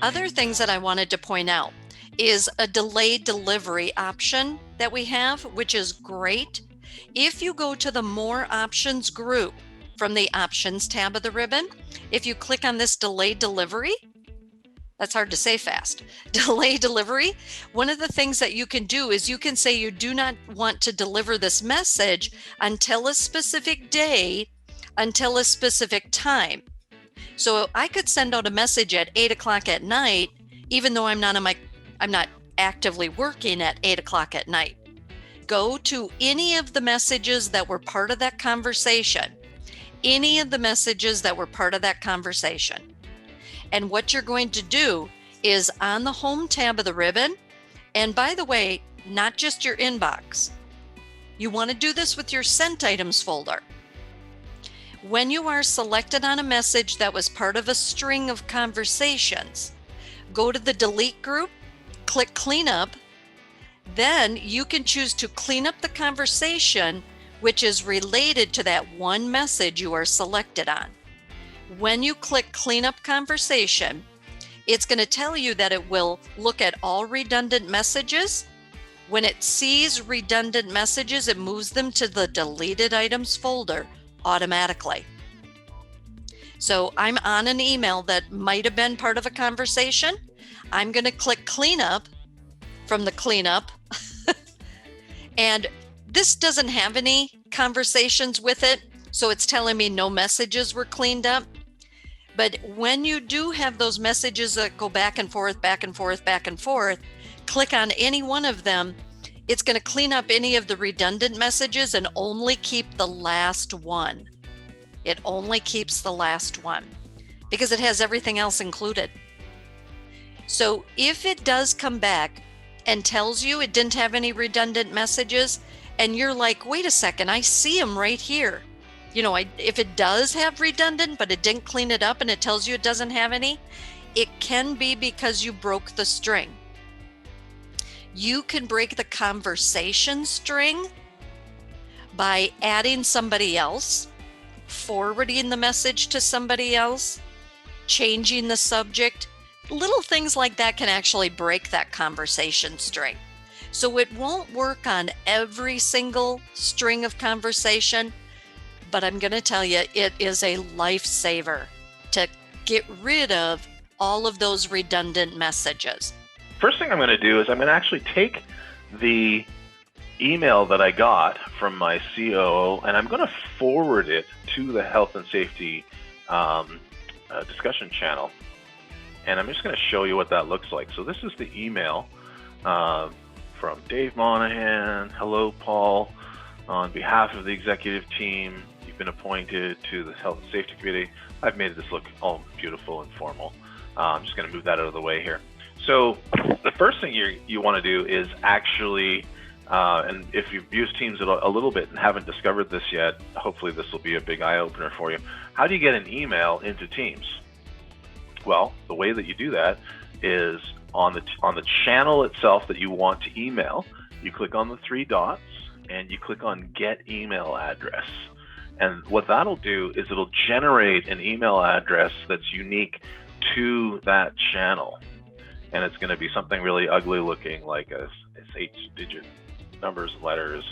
Other things that I wanted to point out is a delayed delivery option that we have, which is great. If you go to the More Options group from the Options tab of the ribbon, if you click on this delayed delivery, that's hard to say fast, delay delivery, one of the things that you can do is you can say you do not want to deliver this message until a specific day, until a specific time. So I could send out a message at 8 o'clock at night, even though I'm not actively working at 8 o'clock at night. Go to any of the messages that were part of that conversation, any of the messages that were part of that conversation. And what you're going to do is on the home tab of the ribbon, and by the way, not just your inbox. You want to do this with your sent items folder. When you are selected on a message that was part of a string of conversations, go to the delete group, click cleanup, then you can choose to clean up the conversation which is related to that one message you are selected on. When you click cleanup conversation, it's going to tell you that it will look at all redundant messages. When it sees redundant messages, it moves them to the deleted items folder automatically. So I'm on an email that might have been part of a conversation. I'm going to click cleanup from the cleanup. And this doesn't have any conversations with it, so it's telling me no messages were cleaned up. But when you do have those messages that go back and forth, back and forth, back and forth, click on any one of them. It's going to clean up any of the redundant messages and only keep the last one. It only keeps the last one because it has everything else included. So if it does come back and tells you it didn't have any redundant messages, and you're like, wait a second, I see them right here. If it does have redundant, but it didn't clean it up and it tells you it doesn't have any, it can be because you broke the string. You can break the conversation string by adding somebody else, forwarding the message to somebody else, changing the subject. Little things like that can actually break that conversation string. So it won't work on every single string of conversation, but I'm going to tell you, it is a lifesaver to get rid of all of those redundant messages. First thing I'm going to do is I'm going to actually take the email that I got from my COO and I'm going to forward it to the health and safety discussion channel. And I'm just going to show you what that looks like. So this is the email from Dave Monahan. Hello, Paul. On behalf of the executive team, you've been appointed to the Health and Safety Committee. I've made this look all beautiful and formal. I'm just going to move that out of the way here. So the first thing you want to do is actually, and if you've used Teams a little bit and haven't discovered this yet, hopefully this will be a big eye-opener for you. How do you get an email into Teams? Well, the way that you do that is on the channel itself that you want to email, you click on the three dots and you click on Get Email Address. And what that'll do is it'll generate an email address that's unique to that channel. And it's going to be something really ugly looking, like a 8-digit numbers and letters,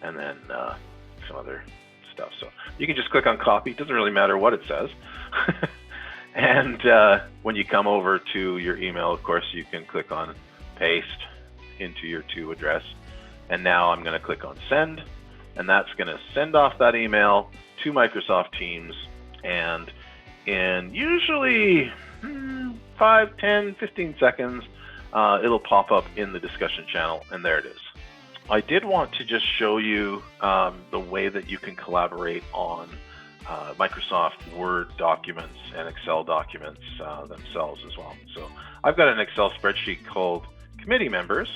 and then some other stuff. So you can just click on copy. It doesn't really matter what it says. And when you come over to your email, of course, you can click on paste into your to address. And now I'm going to click on send, and that's going to send off that email to Microsoft Teams. And in usually 5, 10, 15 seconds, it'll pop up in the discussion channel, and there it is. I did want to just show you the way that you can collaborate on Microsoft Word documents and Excel documents themselves as well. So I've got an Excel spreadsheet called Committee Members,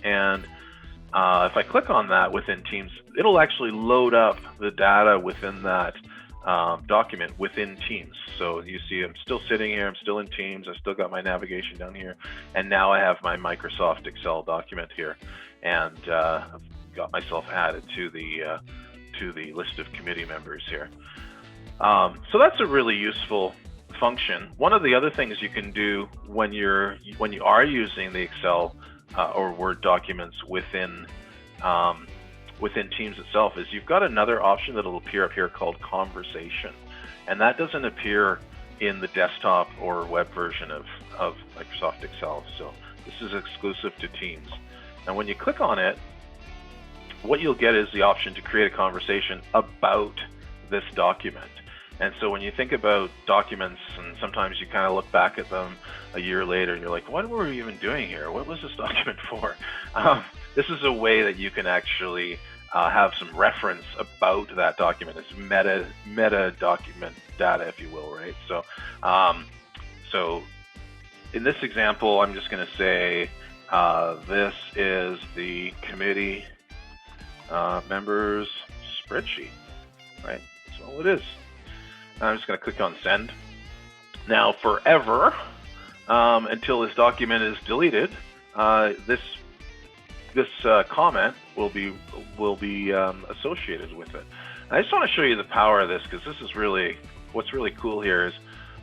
and if I click on that within Teams, it'll actually load up the data within that document within Teams. So you see I'm still sitting here, I'm still in Teams, I've still got my navigation down here, and now I have my Microsoft Excel document here, and I've got myself added to the list of committee members here. So that's a really useful function. One of the other things you can do when you are using the Excel or Word documents within Teams itself is you've got another option that'll appear up here called Conversation, and that doesn't appear in the desktop or web version of Microsoft Excel. So this is exclusive to Teams. And when you click on it, what you'll get is the option to create a conversation about this document. And so when you think about documents, and sometimes you kind of look back at them a year later and you're like, what were we even doing here? What was this document for? This is a way that you can actually have some reference about that document. It's meta document data, if you will, right? So, so in this example, I'm just going to say this is the committee members spreadsheet, right? That's all it is. I'm just going to click on send. Now, forever, until this document is deleted, this comment will be associated with it. And I just want to show you the power of this, because this is really what's really cool here is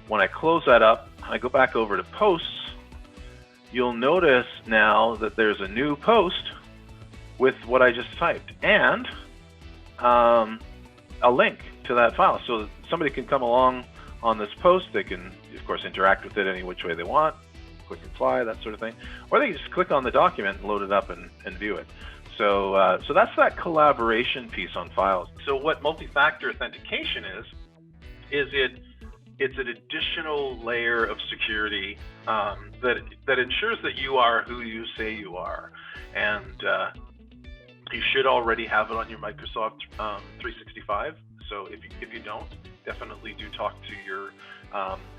when I close that up, I go back over to posts. You'll notice now that there's a new post with what I just typed and a link to that file, so somebody can come along on this post. They can, of course, interact with it any which way they want, click reply, that sort of thing, or they can just click on the document and load it up and view it. So, so that's that collaboration piece on files. So what multi-factor authentication is it's an additional layer of security that ensures that you are who you say you are, and you should already have it on your Microsoft 365. So if you don't, definitely do talk to your,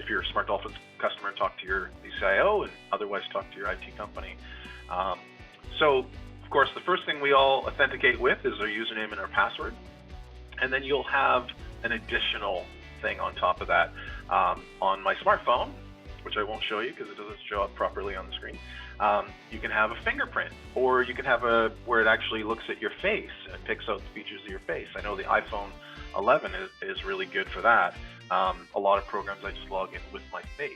if you're a Smart Dolphins customer, talk to your CIO, and otherwise talk to your IT company. So, of course, the first thing we all authenticate with is our username and our password. And then you'll have an additional thing on top of that. On my smartphone, which I won't show you because it doesn't show up properly on the screen, you can have a fingerprint, or you can have where it actually looks at your face and picks out the features of your face. I know the iPhone 11 is really good for that. A lot of programs I just log in with my face.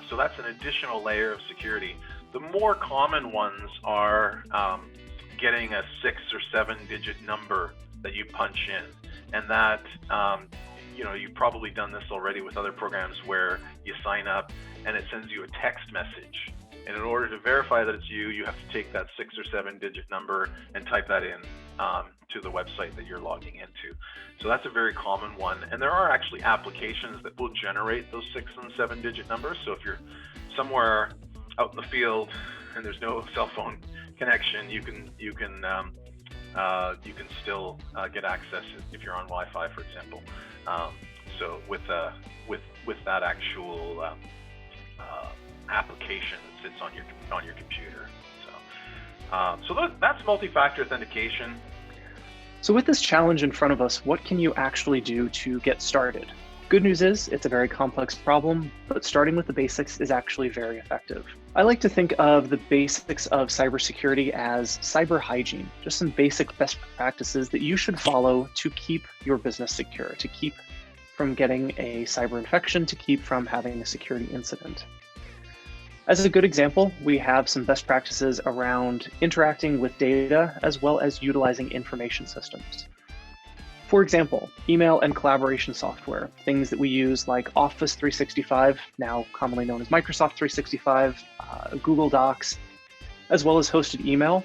So that's an additional layer of security. The more common ones are getting a 6 or 7 digit number that you punch in, and that you've probably done this already with other programs where you sign up and it sends you a text message. And in order to verify that it's you, you have to take that 6 or 7 digit number and type that in to the website that you're logging into. So that's a very common one. And there are actually applications that will generate those 6 and 7 digit numbers. So if you're somewhere out in the field and there's no cell phone connection, you can still get access if you're on Wi-Fi, for example. So with that actual application that sits on your computer. So that's multi-factor authentication. So with this challenge in front of us, what can you actually do to get started? Good news is it's a very complex problem, but starting with the basics is actually very effective. I like to think of the basics of cybersecurity as cyber hygiene, just some basic best practices that you should follow to keep your business secure, to keep from getting a cyber infection, to keep from having a security incident. As a good example, we have some best practices around interacting with data as well as utilizing information systems. For example, email and collaboration software, things that we use like Office 365, now commonly known as Microsoft 365, Google Docs, as well as hosted email.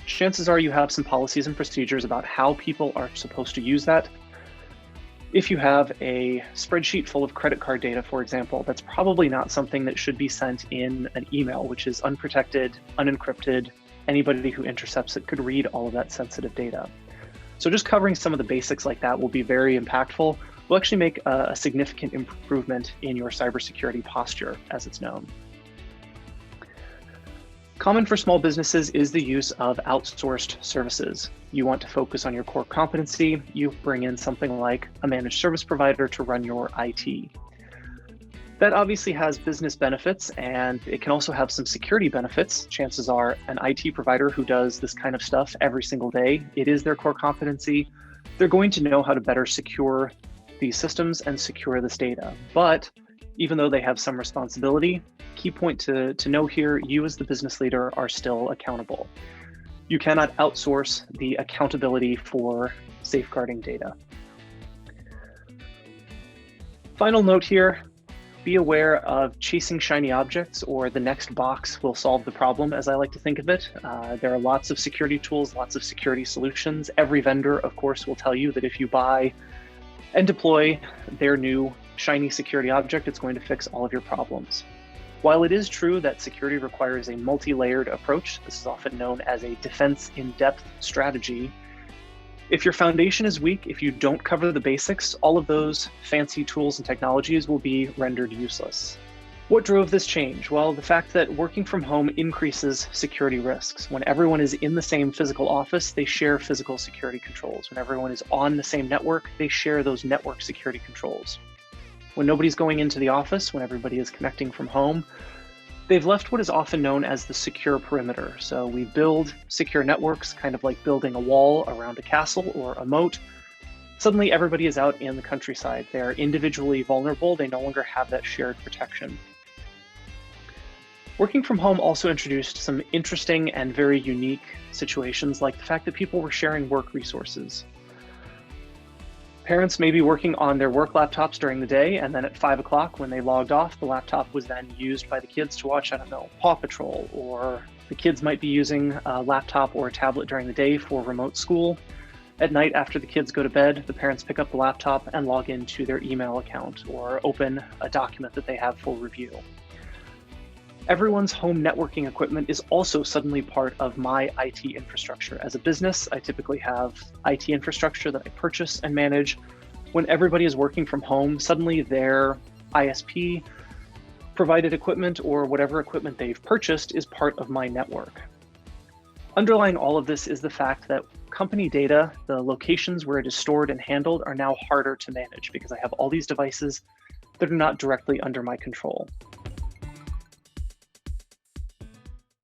Chances are you have some policies and procedures about how people are supposed to use that. If you have a spreadsheet full of credit card data, for example, that's probably not something that should be sent in an email, which is unprotected, unencrypted. Anybody who intercepts it could read all of that sensitive data. So just covering some of the basics like that will be very impactful. Will actually make a significant improvement in your cybersecurity posture, as it's known. Common for small businesses is the use of outsourced services. You want to focus on your core competency, you bring in something like a managed service provider to run your IT. That obviously has business benefits, and it can also have some security benefits. Chances are an IT provider who does this kind of stuff every single day, it is their core competency. They're going to know how to better secure these systems and secure this data. But Even though they have some responsibility, key point to know here, you as the business leader are still accountable. You cannot outsource the accountability for safeguarding data. Final note here, be aware of chasing shiny objects or the next box will solve the problem, as I like to think of it. There are lots of security tools, lots of security solutions. Every vendor, of course, will tell you that if you buy and deploy their new shiny security object, it's going to fix all of your problems. While it is true that security requires a multi-layered approach, this is often known as a defense in-depth strategy. If your foundation is weak, if you don't cover the basics, all of those fancy tools and technologies will be rendered useless. What drove this change? Well, the fact that working from home increases security risks. When everyone is in the same physical office, they share physical security controls. When everyone is on the same network, they share those network security controls. When nobody's going into the office, when everybody is connecting from home, they've left what is often known as the secure perimeter. So we build secure networks, kind of like building a wall around a castle or a moat. Suddenly everybody is out in the countryside. They are individually vulnerable. They no longer have that shared protection. Working from home also introduced some interesting and very unique situations, like the fact that people were sharing work resources. Parents may be working on their work laptops during the day, and then at 5 o'clock when they logged off, the laptop was then used by the kids to watch, I don't know, Paw Patrol, or the kids might be using a laptop or a tablet during the day for remote school. At night, after the kids go to bed, the parents pick up the laptop and log into their email account or open a document that they have for review. Everyone's home networking equipment is also suddenly part of my IT infrastructure. As a business, I typically have IT infrastructure that I purchase and manage. When everybody is working from home, suddenly their ISP provided equipment or whatever equipment they've purchased is part of my network. Underlying all of this is the fact that company data, the locations where it is stored and handled, are now harder to manage because I have all these devices that are not directly under my control.